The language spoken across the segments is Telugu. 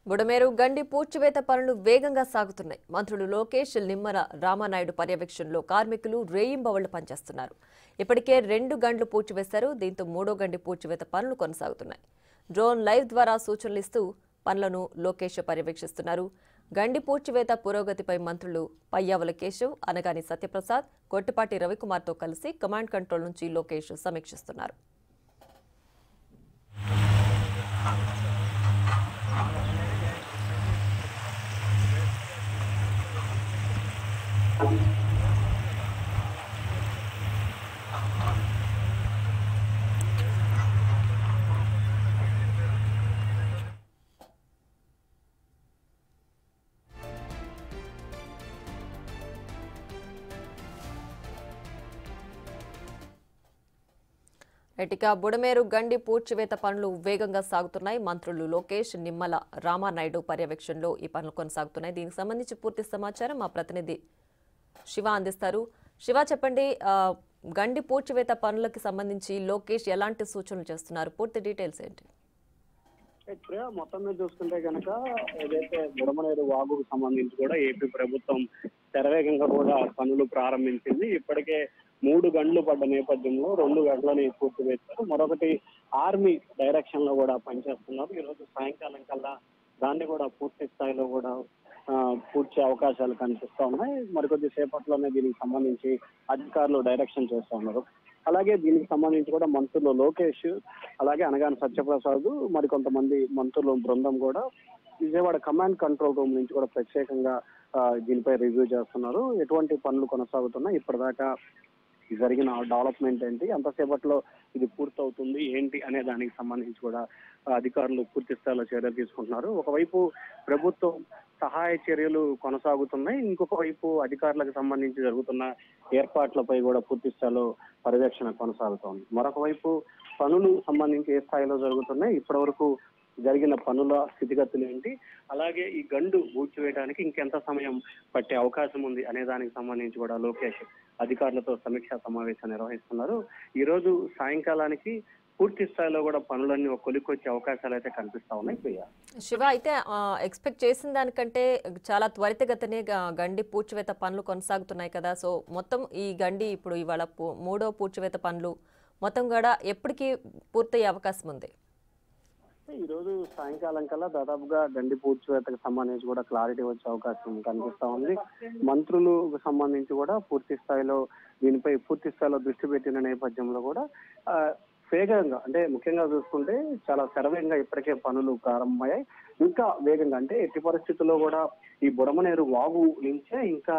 బుడమేరు గండి పూడ్చివేత పనులు వేగంగా సాగుతున్నాయి. మంత్రులు లోకేష్, నిమ్మల రామానాయుడు పర్యవేక్షణలో కార్మికులు రేయింబవళ్లు పనిచేస్తున్నారు. ఇప్పటికే 2 గంటలు పూడ్చివేశారు. దీంతో 3వ గండి పూడ్చివేత పనులు కొనసాగుతున్నాయి. డ్రోన్ లైవ్ ద్వారా సూచనలు ఇస్తూ పనులను లోకేష్ పర్యవేక్షిస్తున్నారు. గండి పూడ్చివేత పురోగతిపై మంత్రులు పయ్యావుల కేశవ్, అనగాని సత్యప్రసాద్, కొట్టిపాటి రవికుమార్తో కలిసి కమాండ్ కంట్రోల్ నుంచి లోకేష్ సమీక్షిస్తున్నారు. ఇక బుడమేరు గండి పూడ్చివేత పనులు వేగంగా సాగుతున్నాయి. మంత్రులు లోకేష్, నిమ్మల రామానాయుడు పర్యవేక్షణలో ఈ పనులు కొనసాగుతున్నాయి. దీనికి సంబంధించి పూర్తి సమాచారం మా ప్రతినిధి శివ అందిస్తారు. శివ, చెప్పండి, గండి పూడ్చివేత పనులకు సంబంధించి లోకేష్ ఎలాంటి సూచనలు చేస్తున్నారు? పూర్తి డీటెయిల్స్ ఏంటి? మొత్తం మీద చూసుకుంటే కనుక ఏదైతే బుడమనేరు వాగుకు సంబంధించి కూడా ఏపీ ప్రభుత్వం శరవేగంగా కూడా పనులు ప్రారంభించింది. ఇప్పటికే 3 గంటలు పడ్డ నేపథ్యంలో 2 గంటలని పూర్తి చేశారు. మరొకటి ఆర్మీ డైరెక్షన్ లో కూడా పనిచేస్తున్నారు. ఈ రోజు సాయంకాలం కల్లా దాన్ని కూడా పూర్తి స్థాయిలో కూడా పూడ్చే అవకాశాలు కనిపిస్తా ఉన్నాయి. మరికొద్ది సేపట్లోనే దీనికి సంబంధించి అధికారులు డైరెక్షన్ చేస్తా ఉన్నారు. అలాగే దీనికి సంబంధించి కూడా మంత్రులు లోకేష్, అలాగే అనగాని సత్యప్రసాద్, మరికొంతమంది మంత్రుల బృందం కూడా విజయవాడ కమాండ్ కంట్రోల్ రూమ్ నుంచి కూడా ప్రత్యేకంగా దీనిపై రివ్యూ చేస్తున్నారు. ఎటువంటి పనులు కొనసాగుతున్నాయి, ఇప్పటిదాకా జరిగిన డెవలప్మెంట్ ఏంటి, ఎంతసేపట్లో ఇది పూర్తవుతుంది ఏంటి అనే దానికి సంబంధించి కూడా అధికారులు పూర్తి స్థాయిలో చర్యలు తీసుకుంటున్నారు. ఒకవైపు ప్రభుత్వం సహాయ చర్యలు కొనసాగుతున్నాయి, ఇంకొక వైపు అధికారులకు సంబంధించి జరుగుతున్న ఏర్పాట్లపై కూడా పూర్తి స్థాయిలో పర్యవేక్షణ కొనసాగుతోంది. మరొక వైపు పనులు సంబంధించి ఏ స్థాయిలో జరుగుతున్నాయి, ఇప్పటి వరకు జరిగిన పనుల స్థితిగతులు ఏంటి, అలాగే ఈ గండు ఊడ్చివేయడానికి ఇంకెంత సమయం పట్టే అవకాశం ఉంది అనే దానికి సంబంధించి కూడా లోకేష్ అధికారులతో సమీక్షా సమావేశం నిర్వహిస్తున్నారు. ఈ రోజు సాయంకాలానికి పూర్తి స్థాయిలో కూడా పనులన్నీ ఒక కొలికొచ్చే అవకాశాలు అయితే కనిపిస్తా ఉన్నాయి. ప్రియా, శివ, అయితే ఎక్స్పెక్ట్ చేసిన దానికంటే చాలా త్వరితగతినే గండి పూడ్చివేత పనులు కొనసాగుతున్నాయి కదా. సో మొత్తం ఈ గండి ఇప్పుడు ఇవాళ 3వ పూడ్చివేత పనులు మొత్తం కూడా ఎప్పటికీ పూర్తయ్యే అవకాశం ఉంది? ఈ రోజు సాయంకాలం కల్లా దాదాపుగా గండి పూడ్చివేతకు సంబంధించి కూడా క్లారిటీ వచ్చే అవకాశం కనిపిస్తా ఉంది. మంత్రులకు సంబంధించి కూడా పూర్తి స్థాయిలో దీనిపై పూర్తి స్థాయిలో దృష్టి పెట్టిన నేపథ్యంలో కూడా వేగంగా, అంటే ముఖ్యంగా చూసుకుంటే చాలా శరవేగంగా ఇప్పటికే పనులు ప్రారంభమయ్యాయి. ఇంకా వేగంగా, అంటే ఎట్టి పరిస్థితుల్లో కూడా ఈ బుడమనేరు వాగు నుంచే ఇంకా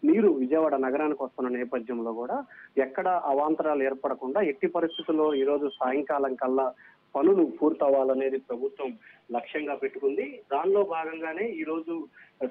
నీరు విజయవాడ నగరానికి వస్తున్న నేపథ్యంలో కూడా ఎక్కడ అవాంతరాలు ఏర్పడకుండా ఎట్టి పరిస్థితుల్లో ఈ రోజు సాయంకాలం కల్లా పనులు పూర్తవ్వాలనేది ప్రభుత్వం లక్ష్యంగా పెట్టుకుంది. దానిలో భాగంగానే ఈ రోజు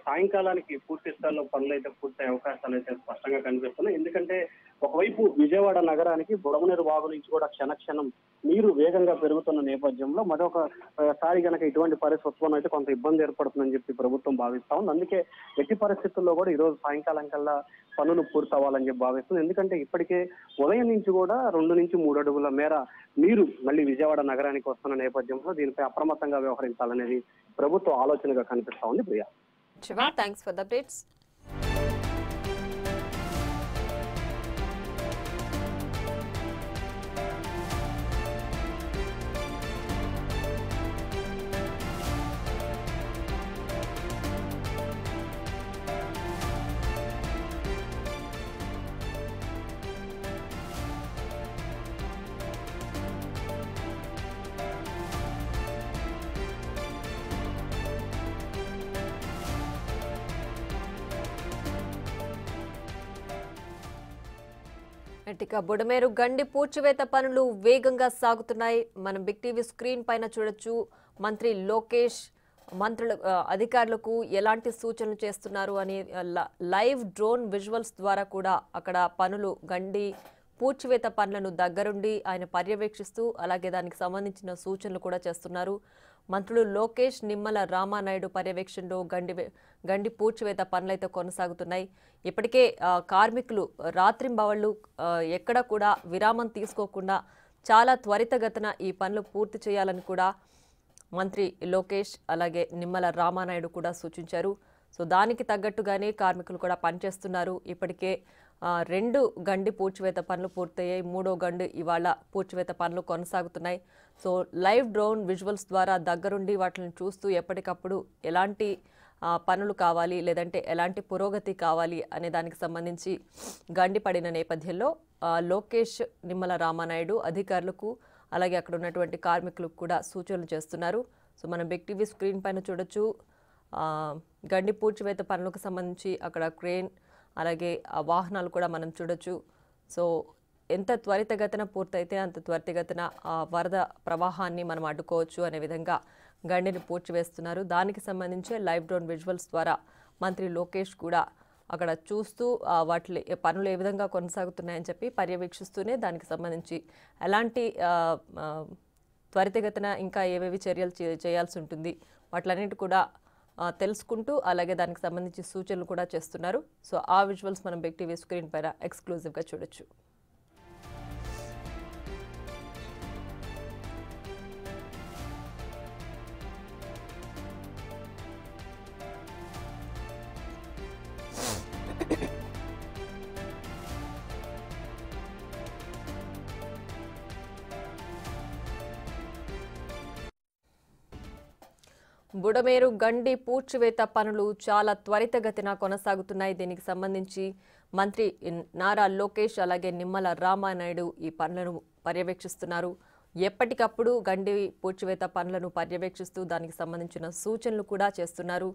సాయంకాలానికి పూర్తి స్థాయిలో పనులు అయితే పూర్తయ్యే అవకాశాలు అయితే స్పష్టంగా కనిపిస్తున్నాయి. ఎందుకంటే ఒకవైపు విజయవాడ నగరానికి బుడమనేరు వాగు నుంచి కూడా క్షణక్షణం నీరు వేగంగా పెరుగుతున్న నేపథ్యంలో మరొకసారి కనుక ఇటువంటి పరిస్థితుల్లో అయితే కొంత ఇబ్బంది ఏర్పడుతుందని చెప్పి ప్రభుత్వం భావిస్తా ఉంది. అందుకే ఎట్టి పరిస్థితుల్లో కూడా ఈ రోజు సాయంకాలం కల్లా పనులు పూర్తవ్వాలని చెప్పి భావిస్తుంది. ఎందుకంటే ఇప్పటికే ఉదయం నుంచి కూడా 2 నుంచి 3 అడుగుల మేర నీరు మళ్ళీ విజయవాడ నగరానికి వస్తున్న నేపథ్యంలో దీనిపై అప్రమత్తంగా వ్యవహరించాలనేది ప్రభుత్వ ఆలోచనగా కనిపిస్తా ఉంది. Priya, Shiva, thanks for the updates. ఇక బుడమేరు గండి పూడ్చివేత పనులు వేగంగా సాగుతున్నాయి. మనం బిగ్ టీవీ స్క్రీన్ పైన చూడొచ్చు. మంత్రి లోకేష్ మంత్రుల అధికారులకు ఎలాంటి సూచనలు చేస్తున్నారు అని లైవ్ డ్రోన్ విజువల్స్ ద్వారా కూడా అక్కడ పనులు గండి పూడ్చివేత పనులను దగ్గరుండి ఆయన పర్యవేక్షిస్తూ అలాగే దానికి సంబంధించిన సూచనలు కూడా చేస్తున్నారు. మంత్రులు లోకేష్, నిమ్మల రామానాయుడు పర్యవేక్షణలో గండి పూడ్చివేత పనులైతే కొనసాగుతున్నాయి. ఇప్పటికే కార్మికులు రాత్రింబవళ్లు ఎక్కడ కూడా విరామం తీసుకోకుండా చాలా త్వరితగతిన ఈ పనులు పూర్తి చేయాలని కూడా మంత్రి లోకేష్ అలాగే నిమ్మల రామానాయుడు కూడా సూచించారు. సో దానికి తగ్గట్టుగానే కార్మికులు కూడా పనిచేస్తున్నారు. ఇప్పటికే 2 గండి పూడ్చివేత పనులు పూర్తయ్యాయి. 3వ గండు ఇవాళ పూడ్చివేత పనులు కొనసాగుతున్నాయి. సో లైవ్ డ్రోన్ విజువల్స్ ద్వారా దగ్గరుండి వాటిని చూస్తూ ఎప్పటికప్పుడు ఎలాంటి పనులు కావాలి లేదంటే ఎలాంటి పురోగతి కావాలి అనే దానికి సంబంధించి గండి పడిన నేపథ్యంలో లోకేష్ నిమ్మల రామానాయుడు అధికారులకు అలాగే అక్కడ ఉన్నటువంటి కార్మికులకు కూడా సూచనలు చేస్తున్నారు. సో మనం బిగ్ టీవీ స్క్రీన్ పైన చూడొచ్చు. గండి పూడ్చివేత పనులకు సంబంధించి అక్కడ క్రేన్ అలాగే ఆ వాహనాలు కూడా మనం చూడొచ్చు. సో ఎంత త్వరితగతిన పూర్తయితే అంత త్వరితగతిన ఆ వరద ప్రవాహాన్ని మనం అడ్డుకోవచ్చు అనే విధంగా గండిని పూడ్చివేస్తున్నారు. దానికి సంబంధించి లైవ్ డ్రోన్ విజువల్స్ ద్వారా మంత్రి లోకేష్ కూడా అక్కడ చూస్తూ వాటి పనులు ఏ విధంగా కొనసాగుతున్నాయని చెప్పి పర్యవేక్షిస్తూనే దానికి సంబంధించి ఎలాంటి త్వరితగతిన ఇంకా ఏవేవి చర్యలు చేయాల్సి ఉంటుంది వాటిలన్నిటి కూడా తెలుసుకుంటూ అలాగే దానికి సంబంధించి సూచనలు కూడా చేస్తున్నారు. సో ఆ విజువల్స్ మనం బిగ్ టీవీ స్క్రీన్ పైన ఎక్స్క్లూజివ్గా చూడొచ్చు. బుడమేరు గండి పూడ్చివేత పనులు చాలా త్వరితగతిన కొనసాగుతున్నాయి. దీనికి సంబంధించి మంత్రి నారా లోకేష్ అలాగే నిమ్మల రామానాయుడు ఈ పనులను పర్యవేక్షిస్తున్నారు. ఎప్పటికప్పుడు గండి పూడ్చివేత పనులను పర్యవేక్షిస్తూ దానికి సంబంధించిన సూచనలు కూడా చేస్తున్నారు.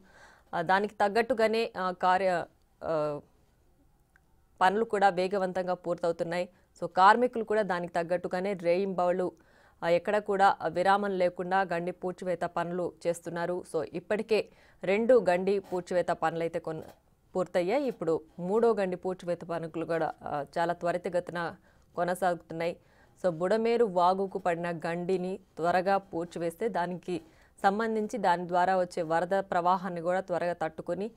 దానికి తగ్గట్టుగానే పనులు కూడా వేగవంతంగా పూర్తవుతున్నాయి. సో కార్మికులు కూడా దానికి తగ్గట్టుగానే రేయింబవళ్లు ఎక్కడ కూడా విరామం లేకుండా గండి పూడ్చివేత పనులు చేస్తున్నారు. సో ఇప్పటికే 2 గండి పూడ్చివేత పనులు అయితే పూర్తయ్యాయి. ఇప్పుడు 3వ గండి పూడ్చివేత పనులు కూడా చాలా త్వరితగతిన కొనసాగుతున్నాయి. సో బుడమేరు వాగుకు పడిన గండిని త్వరగా పూడ్చివేస్తే దానికి సంబంధించి దాని ద్వారా వచ్చే వరద ప్రవాహాన్ని కూడా త్వరగా తట్టుకొని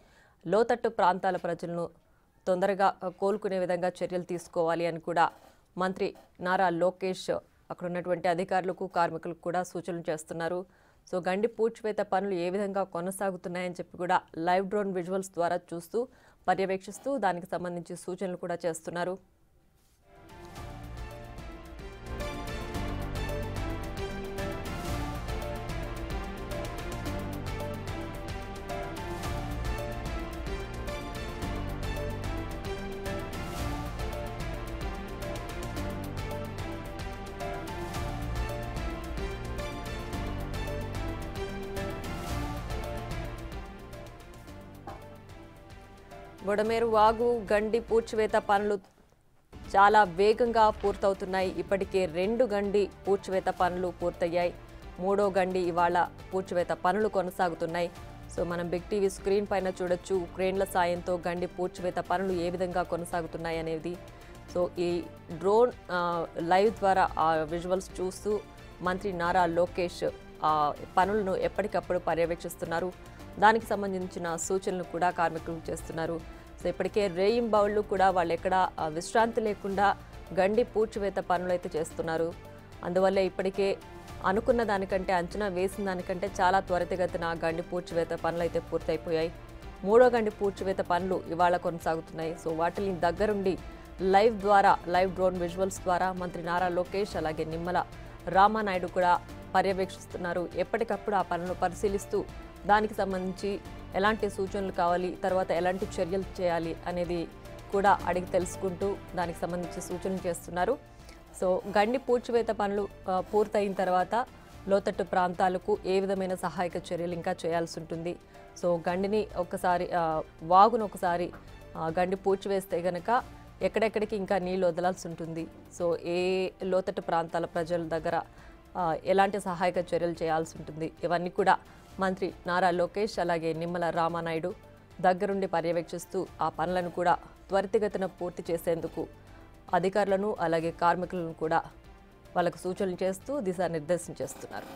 లోతట్టు ప్రాంతాల ప్రజలను తొందరగా కోలుకునే విధంగా చర్యలు తీసుకోవాలి అని కూడా మంత్రి నారా లోకేష్ అక్కడ ఉన్నటువంటి అధికారులకు కార్మికులకు కూడా సూచనలు చేస్తున్నారు. సో గండి పూడ్చివేత పనులు ఏ విధంగా కొనసాగుతున్నాయని చెప్పి కూడా లైవ్ డ్రోన్ విజువల్స్ ద్వారా చూస్తూ పర్యవేక్షిస్తూ దానికి సంబంధించి సూచనలు కూడా చేస్తున్నారు. బుడమేరు వాగు గండి పూడ్చివేత పనులు చాలా వేగంగా పూర్తవుతున్నాయి. ఇప్పటికే 2 గండి పూడ్చివేత పనులు పూర్తయ్యాయి. 3వ గండి ఇవాళ పూడ్చివేత పనులు కొనసాగుతున్నాయి. సో మనం బిగ్ టీవీ స్క్రీన్ పైన చూడొచ్చు. క్రేన్ల సాయంతో గండి పూడ్చివేత పనులు ఏ విధంగా కొనసాగుతున్నాయి అనేది. సో ఈ డ్రోన్ లైవ్ ద్వారా ఆ విజువల్స్ చూస్తూ మంత్రి నారా లోకేష్ పనులను ఎప్పటికప్పుడు పర్యవేక్షిస్తున్నారు. దానికి సంబంధించిన సూచనలు కూడా కార్మికులకు చేస్తున్నారు. సో ఇప్పటికే రేయింబవళ్లు కూడా వాళ్ళు ఎక్కడ విశ్రాంతి లేకుండా గండి పూడ్చివేత పనులు అయితే చేస్తున్నారు. అందువల్ల ఇప్పటికే అనుకున్న దానికంటే అంచనా వేసిన దానికంటే చాలా త్వరితగతిన గండి పూడ్చివేత పనులు అయితే పూర్తయిపోయాయి. 3వ గండి పూడ్చివేత పనులు ఇవాళ కొనసాగుతున్నాయి. సో వాటిని దగ్గరుండి లైవ్ డ్రోన్ విజువల్స్ ద్వారా మంత్రి నారా లోకేష్ అలాగే నిమ్మల రామానాయుడు కూడా పర్యవేక్షిస్తున్నారు. ఎప్పటికప్పుడు ఆ పనులను పరిశీలిస్తూ దానికి సంబంధించి ఎలాంటి సూచనలు కావాలి, తర్వాత ఎలాంటి చర్యలు చేయాలి అనేది కూడా అడిగి తెలుసుకుంటూ దానికి సంబంధించి సూచనలు చేస్తున్నారు. సో గండి పూడ్చివేత పనులు పూర్తయిన తర్వాత లోతట్టు ప్రాంతాలకు ఏ విధమైన సహాయక చర్యలు ఇంకా చేయాల్సి ఉంటుంది. సో గండిని వాగును ఒకసారి గండి పూడ్చివేస్తే గనక ఎక్కడెక్కడికి ఇంకా నీళ్ళు వదలాల్సి ఉంటుంది. సో ఏ లోతట్టు ప్రాంతాల ప్రజల దగ్గర ఎలాంటి సహాయక చర్యలు చేయాల్సి ఉంటుంది, ఇవన్నీ కూడా మంత్రి నారా లోకేష్ అలాగే నిమ్మల రామానాయుడు దగ్గరుండి పర్యవేక్షిస్తూ ఆ పనులను కూడా త్వరితగతిన పూర్తి చేసేందుకు అధికారులను అలాగే కార్మికులను కూడా వాళ్ళకు సూచనలు చేస్తూ దిశానిర్దేశం చేస్తున్నారు.